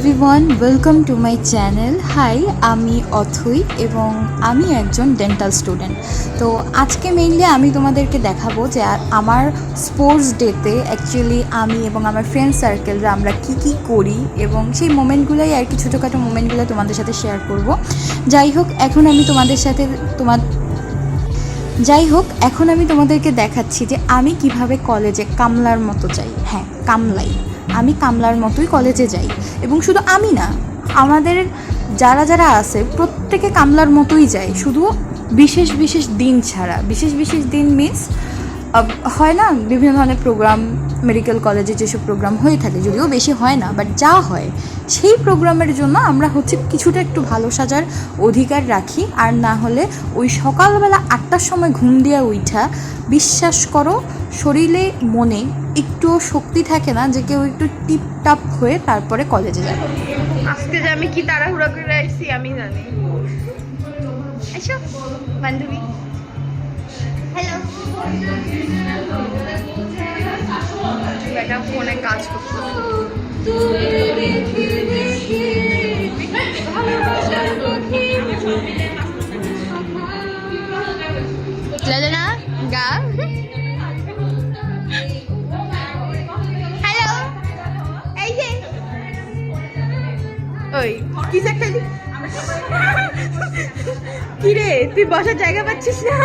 Everyone, welcome to my channel. Hi, আমি অথৈ এবং আমি একজন ডেন্টাল স্টুডেন্ট। তো আজকে মেইনলি আমি তোমাদেরকে দেখাবো যে আমার স্পোর্টস ডেতে অ্যাকচুয়ালি আমি এবং আমার ফ্রেন্ড সার্কেলরা আমরা কী করি এবং সেই মোমেন্টগুলোই আর কি, ছোটোখাটো মোমেন্টগুলো তোমাদের সাথে শেয়ার করব। যাই হোক এখন আমি তোমাদেরকে দেখাচ্ছি যে আমি কিভাবে কলেজে কামলার মতো যাই। হ্যাঁ, আমি কামলার মতোই কলেজে যাই এবং শুধু আমি না, আমাদের যারা আছে প্রত্যেকে কামলার মতোই যায়, শুধু বিশেষ বিশেষ দিন ছাড়া। বিশেষ বিশেষ দিন মিনস হয় না বিভিন্ন ধরনের প্রোগ্রাম, মেডিকেল কলেজে যেসব প্রোগ্রাম হয়ে থাকে, যদিও বেশি হয় না, বাট যা হয় সেই প্রোগ্রামের জন্য আমরা কিছুটা একটু ভালো সাজার অধিকার রাখি। আর না হলে ওই সকালবেলা 8টার সময় ঘুম দিয়ে উঠা, বিশ্বাস করো শরীরে মনে একটুও শক্তি থাকে না যে কেউ একটু টিপটাপ হয়ে তারপরে কলেজে যাবে। আজকে যে আমি কি তাড়াহুড়া করে আসছি আমি জানি। আচ্ছা বান্ধবী, হ্যালো। বেটা ফোনে কাজ করছে। না গা। হ্যালো, এই যে ওই কিসে খেলি কি রে, তুই বসার জায়গা পাচ্ছিস না?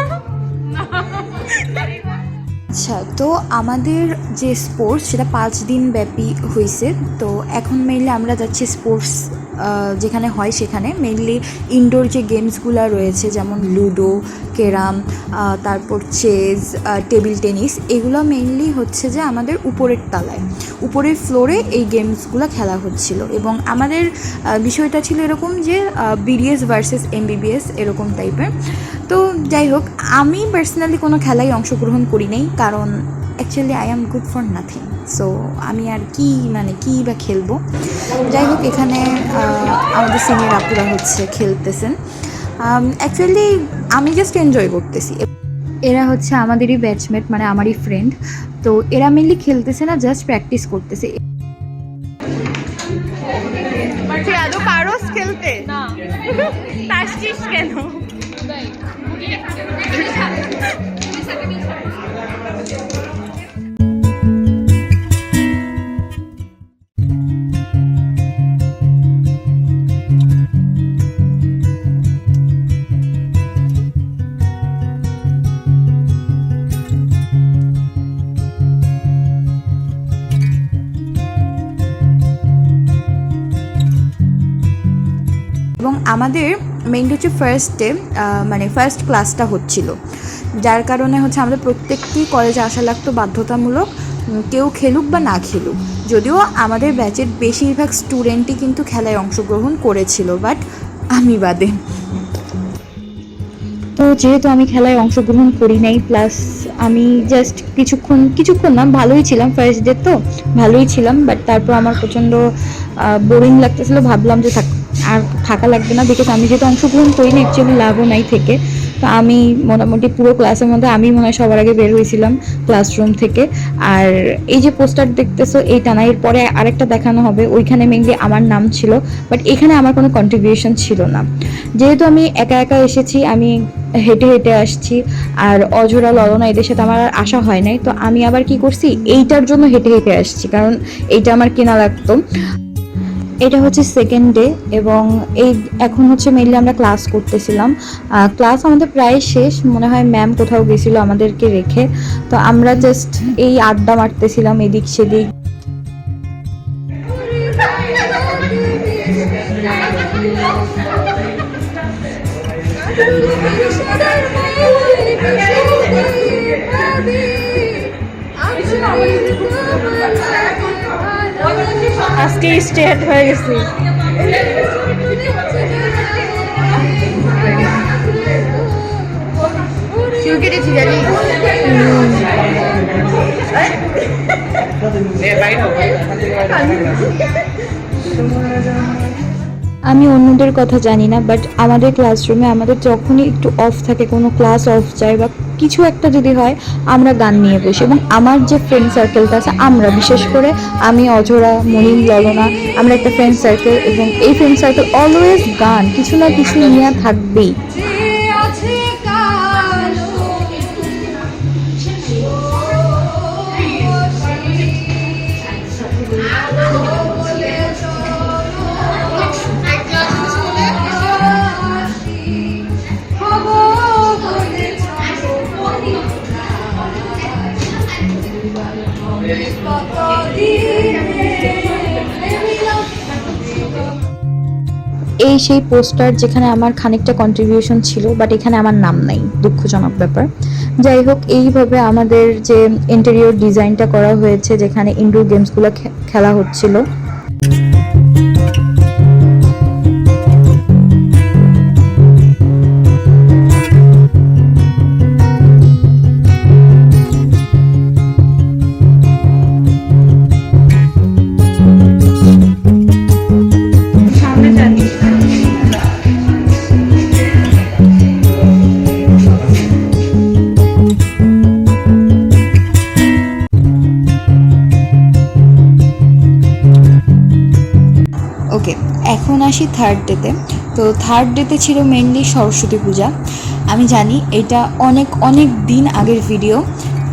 আচ্ছা, তো আমাদের যে স্পোর্টস সেটা 5 দিন ব্যাপী হয়েছে। তো এখন মেইনলি আমরা যাচ্ছি স্পোর্টস যেখানে হয় সেখানে। মেইনলি ইনডোর যে গেমসগুলো রয়েছে, যেমন লুডো, ক্যারাম, তারপর চেস, টেবিল টেনিস, এগুলো মেইনলি হচ্ছে যে আমাদের উপরের তলায়, উপরের ফ্লোরে এই গেমসগুলো খেলা হচ্ছিল। এবং আমাদের বিষয়টা ছিল এরকম যে বিডিএস ভার্সেস এমবিবিএস এরকম টাইপের। তো যাই হোক, আমি পার্সোনালি কোনো খেলায় অংশগ্রহণ করি নাই, কারণ actually I am good for nothing. So আমি আর কি বা খেলবো। যাই হোক, এখানে আমাদের সিনিয়র আপুরা খেলতেছেন। অ্যাকচুয়ালি আমি জাস্ট এনজয় করতেছি। এরা হচ্ছে আমাদেরই ব্যাচমেট, মানে আমারই ফ্রেন্ড। তো এরা মেনলি খেলতেছে না, জাস্ট প্র্যাকটিস করতেছে। আদৌ পারোস খেলতে? না। তাসছিস কেন? এবং আমাদের মেইন হচ্ছে ফার্স্ট ক্লাসটা হচ্ছিল, যার কারণে আমাদের প্রত্যেকটি কলেজে আসা লাগতো বাধ্যতামূলক, কেউ খেলুক বা না খেলুক। যদিও আমাদের ব্যাচের বেশিরভাগ স্টুডেন্টই কিন্তু খেলায় অংশগ্রহণ করেছিল, বাট আমি বাদে। তো যেহেতু আমি খেলায় অংশগ্রহণ করি নাই, প্লাস আমি জাস্ট কিছুক্ষণ না, ভালোই ছিলাম, ফার্স্ট ডে তো ভালোই ছিলাম, বাট তারপর আমার প্রচণ্ড বোরিং লাগতেছিল। ভাবলাম যে আর থাকা লাগবে না, বিকজ আমি যেহেতু অংশগ্রহণ করি না, অ্যাকচুয়ালি লাভও নাই থেকে। তো আমি মোটামুটি পুরো ক্লাসের মধ্যে আমি মনে হয় সবার আগে বের হয়েছিলাম ক্লাসরুম থেকে। আর এই যে পোস্টার দেখতেছো এইটা না, এর পরে আরেকটা দেখানো হবে, ওইখানে মেইনলি আমার নাম ছিল, বাট এখানে আমার কোনো কন্ট্রিবিউশন ছিল না। যেহেতু আমি একা এসেছি, আমি হেঁটে আসছি, আর অজোড়া ললনা এদের সাথে আমার আর আসা হয় নাই। তো আমি আবার কি করছি, এইটার জন্য হেঁটে আসছি, কারণ এইটা আমার কেনা লাগতো। এটা হচ্ছে সেকেন্ড ডে এবং এখন মেইনলি আমরা ক্লাস করতেছিলাম। ক্লাস আমাদের প্রায় শেষ, মনে হয় ম্যাম কোথাও গেছিলো আমাদেরকে রেখে। তো আমরা জাস্ট এই আড্ডা মারতেছিলাম এদিক সেদিক। আজকে স্টেট হয়ে গেছি। চুল কেটেছি জানি। আমি অন্যদের কথা জানি না, বাট আমাদের ক্লাসরুমে আমাদের যখনই একটু অফ থাকে, কোনো ক্লাস অফ যায় বা কিছু একটা যদি হয় আমরা গান নিয়ে বসি। এবং আমার যে ফ্রেন্ড সার্কেলটা আছে, আমরা বিশেষ করে আমি, অজরা, মনিম, ললনা, আমরা একটা ফ্রেন্ড সার্কেল, এবং এই ফ্রেন্ড সার্কেল অলওয়েজ গান কিছু না কিছু নিয়ে থাকবেই। এই সেই পোস্টার যেখানে আমার খানিকটা কন্ট্রিবিউশন ছিল, বাট এখানে আমার নাম নাই, দুঃখজনক ব্যাপার। যাই হোক, এইভাবে আমাদের যে ইন্টেরিয়র ডিজাইনটা করা হয়েছে, যেখানে ইনডোর গেমসগুলো খেলা হচ্ছিল। ওকে, এখন আসি থার্ড ডেতে। তো থার্ড ডেতে ছিল মেনলি সরস্বতী পূজা। আমি জানি এটা অনেক অনেক দিন আগের ভিডিও,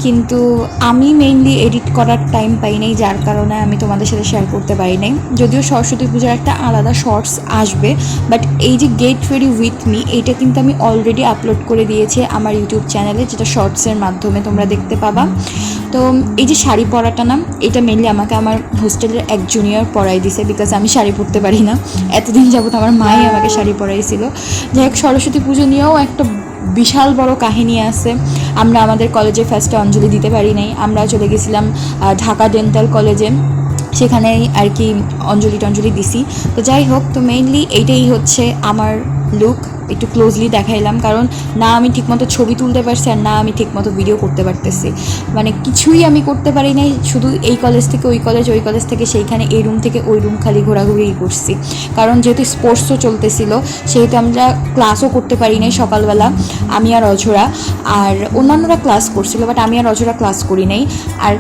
কিন্তু আমি মেইনলি এডিট করার টাইম পাই নাই, যার কারণে আমি তোমাদের সাথে শেয়ার করতে পারি নাই। যদিও সরস্বতী পূজার একটা আলাদা শর্টস আসবে, বাট এই যে গেট রেডি উইথ মি, এইটা কিন্তু আমি অলরেডি আপলোড করে দিয়েছি আমার ইউটিউব চ্যানেলে, যেটা শর্টসের মাধ্যমে তোমরা দেখতে পাবা। তো এই যে শাড়ি পরাটা না, এটা মেনলি আমাকে আমার হোস্টেলের এক জুনিয়র পরাই দিছে, বিকজ আমি শাড়ি পরতে পারি না। এতদিন যাবত আমার মাই আমাকে শাড়ি পরাইছিল। যাই হোক, সরস্বতী পুজো নিয়েও একটা বিশাল বড় কাহিনী আছে। আমরা আমাদের কলেজে ফার্স্টে অঞ্জলি দিতে পারি নাই, আমরা চলে গেছিলাম ঢাকা ডেন্টাল কলেজে, সেখানেই আর কি অঞ্জলি টঞ্জলি দিছি। তো যাই হোক, তো মেইনলি এইটাই হচ্ছে আমার লুক। একটু ক্লোজলি দেখাইলাম, কারণ না আমি ঠিকমতো ছবি তুলতে পারছি, আর না আমি ঠিকমতো ভিডিও করতে পারতেছি, মানে কিছুই আমি করতে পারি নাই। শুধু এই কলেজ থেকে ওই কলেজ, ওই কলেজ থেকে সেইখানে, এই রুম থেকে ওই রুম খালি ঘোরাঘুরিই করছি। কারণ যেহেতু স্পোর্টসও চলতেছিল, সেহেতু আমরা ক্লাসও করতে পারি নাই সকালবেলা, আমি আর অঝরা। আর অন্যান্যরা ক্লাস করছিল, বাট আমি আর অঝরা ক্লাস করি নাই। আর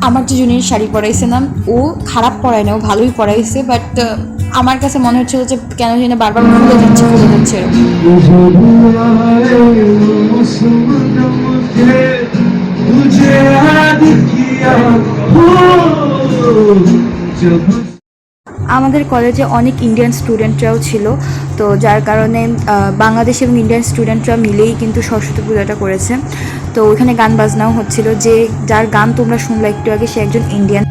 আমার যে জুনিয়র শাড়ি পরাইছে না, ও খারাপ পরায় না, ও ভালোই পরাইছে, বাট আমার কাছে মনে হচ্ছিল যে কেন জানি না বারবার ফুলে যাচ্ছে আমাদের কলেজে অনেক ইন্ডিয়ান স্টুডেন্টরাও ছিল, তো যার কারণে বাংলাদেশ এবং ইন্ডিয়ান স্টুডেন্টরা মিলেই কিন্তু সরস্বতী পূজাটা করেছে। তো ওইখানে গান বাজনাও হচ্ছিল, যে যার গান তোমরা শুনলে একটু আগে, সে একজন ইন্ডিয়ান।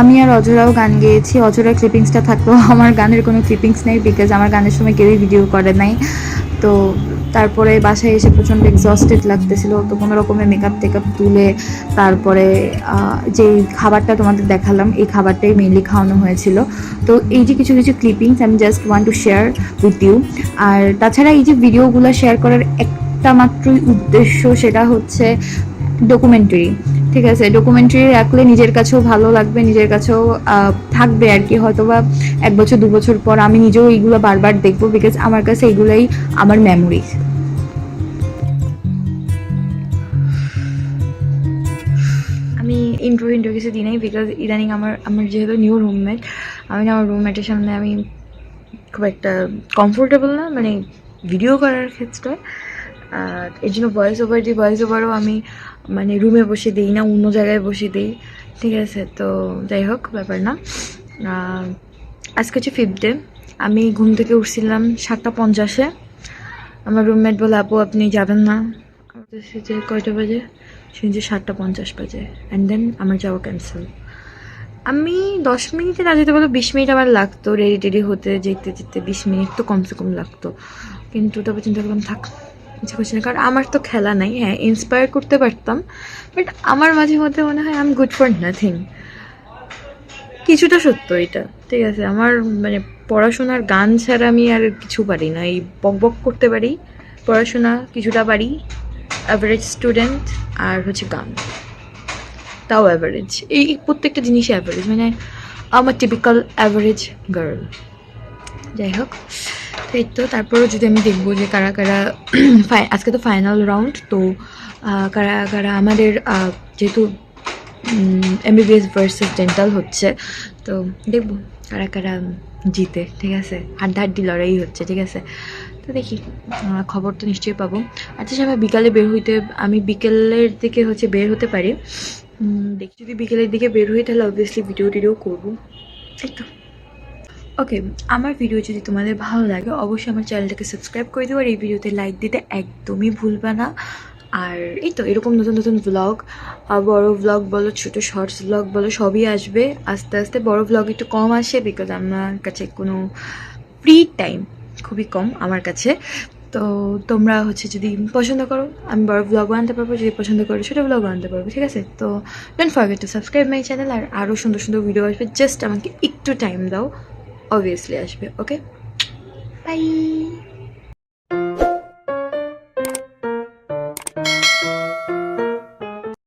আমি আর অজরাও গান গেয়েছি। অজরার ক্লিপিংসটা থাকলেও আমার গানের কোনো ক্লিপিংস নেই, বিকজ আমার গানের সময় কেউই ভিডিও করে নাই। তো তারপরে বাসায় এসে প্রচণ্ড এক্সস্টেড লাগতেছিল, তো কোনো রকমের মেকআপ টেকআপ তুলে তারপরে যে খাবারটা তোমাদের দেখালাম, এই খাবারটাই মেইনলি খাওয়ানো হয়েছিল। তো এই যে কিছু কিছু ক্লিপিংস আমি just want to share with you. আর তাছাড়া এই যে ভিডিওগুলো শেয়ার করার একটা মাত্রই উদ্দেশ্য, সেটা হচ্ছে ডকুমেন্টারি। ঠিক আছে, ডকুমেন্টারি রাখলে নিজের কাছেও ভালো লাগবে, নিজের কাছেও থাকবে আর কি। হয়তো বা 1 বছর 2 বছর পর আমি নিজেও এইগুলো বারবার দেখবো, বিকজ আমার কাছে এগুলোই আমার মেমোরি। আমি ইন্ট্রো কিছু দিই নাই, বিকজ ইদানিং আমার যেহেতু নিউ রুমমেট, আমি না আমার রুমমেটের সামনে আমি খুব একটা কমফোর্টেবল না, মানে ভিডিও করার ক্ষেত্রে। এর জন্য ভয়েস ওভারও আমি মানে রুমে বসে দিই না, অন্য জায়গায় বসে দিই। ঠিক আছে, তো যাই হোক, ব্যাপার না। আজকে হচ্ছে 5th ডে। আমি ঘুম থেকে উঠছিলাম 7:50-এ। আমার রুমমেট বলে, আপু আপনি যাবেন না? যে কয়টা বাজে শুনছি, 7:50 বাজে। অ্যান্ড দেন আমার যাওয়া ক্যান্সেল। আমি 10 মিনিটে না যেতে বলে 20 মিনিট আমার লাগতো রেডি হতে, যেতে 20 মিনিট তো কমসে কম লাগতো। কিন্তু তারপর চিন্তা করলাম থাক, ইচ্ছা করছি না, কারণ আমার তো খেলা নাই। হ্যাঁ, ইন্সপায়ার করতে পারতাম, বাট আমার মাঝে মধ্যে মনে হয় I am good for nothing. কিছুটা সত্য এটা, ঠিক আছে। আমার মানে পড়াশোনার গান ছাড়া আমি আর কিছু পারি না। এই বক করতে পারি, পড়াশোনা কিছুটা পারি, অ্যাভারেজ স্টুডেন্ট, আর হচ্ছে গান তাও অ্যাভারেজ। এই প্রত্যেকটা জিনিসই অ্যাভারেজ, মানে আমার টিপিক্যাল অ্যাভারেজ গার্ল। যাই হোক, তো এই তো তারপরেও যদি আমি দেখবো যে কারা কারা আজকে তো ফাইনাল রাউন্ড, তো কারা কারা আমাদের যেহেতু এমবিবিএস ভার্সেস ডেন্টাল হচ্ছে, তো দেখবো কারা কারা জিতে, ঠিক আছে, হাড্ডাহাড্ডি লড়াই হচ্ছে, ঠিক আছে। তো দেখি, খবর তো নিশ্চয়ই পাবো। আচ্ছা আমি বিকালে বের হইতে, আমি বিকেলের দিকে হচ্ছে বের হতে পারি, দেখি যদি বিকেলের দিকে বের হই তাহলে অবভিয়াসলি ভিডিও টিডিও করবো, এই তো। ওকে, আমার ভিডিও যদি তোমাদের ভালো লাগে অবশ্যই আমার চ্যানেলটাকে সাবস্ক্রাইব করে দিও, আর এই ভিডিওতে লাইক দিতে একদমই ভুলবা না। আর এই তো এরকম নতুন নতুন ব্লগ, বড় ব্লগ বলো, ছোটো শর্টস ব্লগ বলো, সবই আসবে আস্তে আস্তে। বড় ব্লগ একটু কম আসে বিকজ আমার কাছে কোনো ফ্রি টাইম খুবই কম আমার কাছে। তো তোমরা হচ্ছে যদি পছন্দ করো আমি বড় ব্লগও আনতে পারবো, যদি পছন্দ করো ছোটো ব্লগও আনতে পারবো, ঠিক আছে। তো don't forget to subscribe my channel, আর আরও সুন্দর সুন্দর ভিডিও আসবে, জাস্ট আমাকে একটু টাইম দাও, অবভিয়াসলি আসবে। ওকে, বাই।